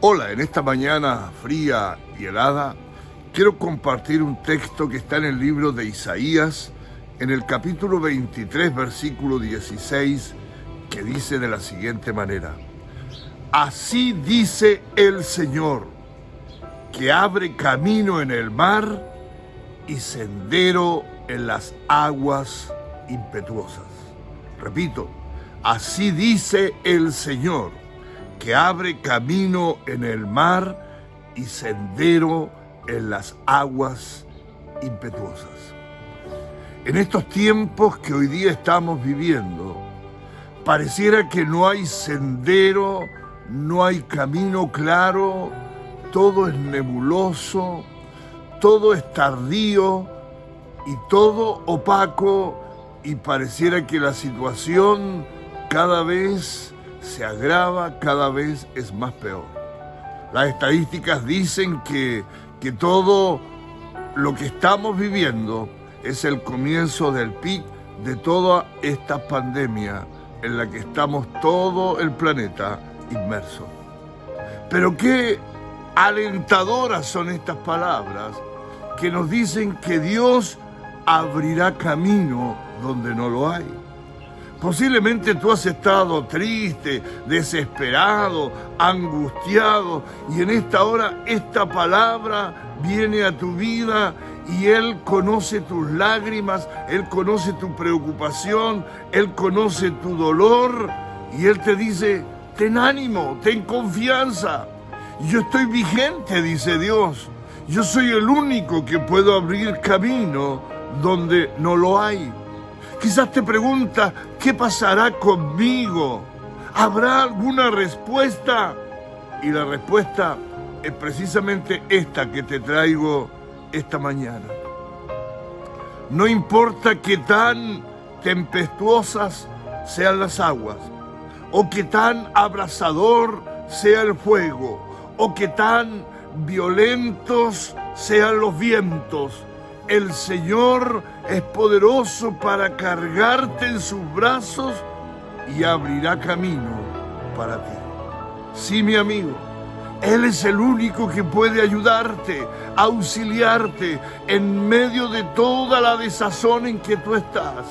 Hola, en esta mañana fría y helada, quiero compartir un texto que está en el libro de Isaías, en el capítulo 23, versículo 16, que dice de la siguiente manera: Así dice el Señor, que abre camino en el mar y sendero en las aguas impetuosas. Repito, así dice el Señor, que abre camino en el mar y sendero en las aguas impetuosas. En estos tiempos que hoy día estamos viviendo, pareciera que no hay sendero, no hay camino claro, todo es nebuloso, todo es tardío y todo opaco, y pareciera que la situación cada vez se agrava, cada vez es más peor. Las estadísticas dicen que todo lo que estamos viviendo es el comienzo del pic de toda esta pandemia en la que estamos todo el planeta inmerso. Pero qué alentadoras son estas palabras que nos dicen que Dios abrirá camino donde no lo hay. Posiblemente tú has estado triste, desesperado, angustiado, y en esta hora esta palabra viene a tu vida y Él conoce tus lágrimas, Él conoce tu preocupación, Él conoce tu dolor, y Él te dice: ten ánimo, ten confianza. Yo estoy vigente, dice Dios. Yo soy el único que puedo abrir camino donde no lo hay. Quizás te preguntas: ¿qué pasará conmigo? ¿Habrá alguna respuesta? Y la respuesta es precisamente esta que te traigo esta mañana. No importa qué tan tempestuosas sean las aguas, o qué tan abrasador sea el fuego, o qué tan violentos sean los vientos, el Señor es poderoso para cargarte en sus brazos y abrirá camino para ti. Sí, mi amigo, Él es el único que puede ayudarte, auxiliarte en medio de toda la desazón en que tú estás,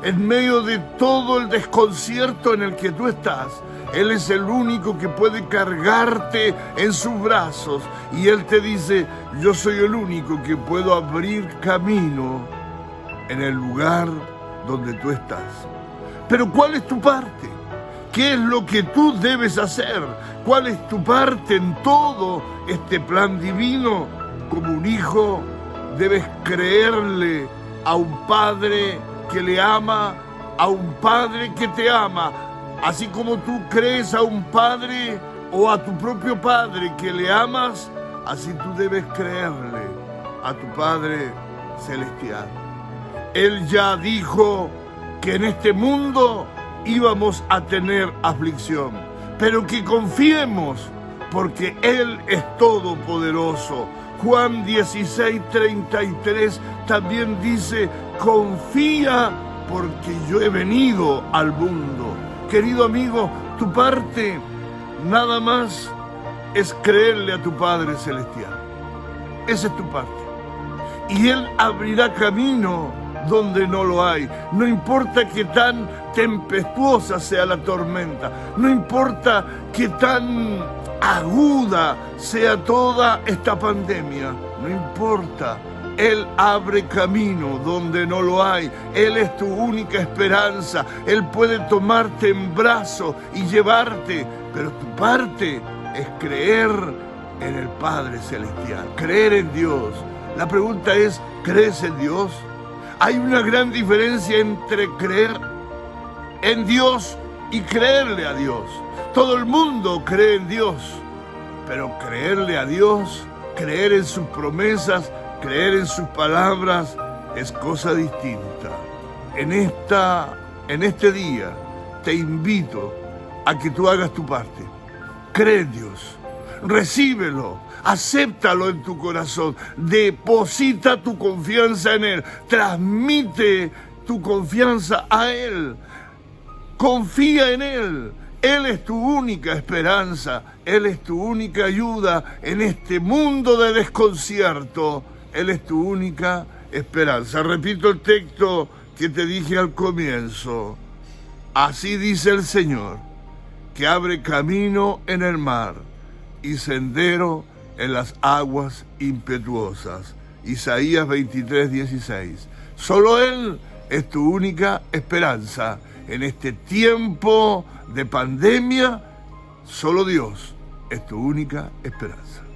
en medio de todo el desconcierto en el que tú estás. Él es el único que puede cargarte en sus brazos, y Él te dice: yo soy el único que puedo abrir camino en el lugar donde tú estás. Pero ¿cuál es tu parte? ¿Qué es lo que tú debes hacer? ¿Cuál es tu parte en todo este plan divino? Como un hijo, debes creerle a un padre que le ama, a un padre que te ama. Así como tú crees a un padre o a tu propio padre que le amas, así tú debes creerle a tu Padre Celestial. Él ya dijo que en este mundo íbamos a tener aflicción, pero que confiemos porque Él es todopoderoso. Juan 16:33 también dice: confía porque yo he venido al mundo. Querido amigo, tu parte nada más es creerle a tu Padre Celestial. Esa es tu parte. Y Él abrirá camino donde no lo hay. No importa qué tan tempestuosa sea la tormenta, no importa qué tan aguda sea toda esta pandemia, no importa. Él abre camino donde no lo hay. Él es tu única esperanza. Él puede tomarte en brazos y llevarte, pero tu parte es creer en el Padre Celestial, creer en Dios. La pregunta es: ¿crees en Dios? Hay una gran diferencia entre creer en Dios y creerle a Dios. Todo el mundo cree en Dios, pero creerle a Dios, creer en sus promesas, creer en sus palabras, es cosa distinta. En este día te invito a que tú hagas tu parte. Cree en Dios, recíbelo, acéptalo en tu corazón, deposita tu confianza en Él, transmite tu confianza a Él, confía en Él, Él es tu única esperanza, Él es tu única ayuda en este mundo de desconcierto. Él es tu única esperanza. Repito el texto que te dije al comienzo. Así dice el Señor, que abre camino en el mar y sendero en las aguas impetuosas. Isaías 23:16. Solo Él es tu única esperanza. En este tiempo de pandemia, solo Dios es tu única esperanza.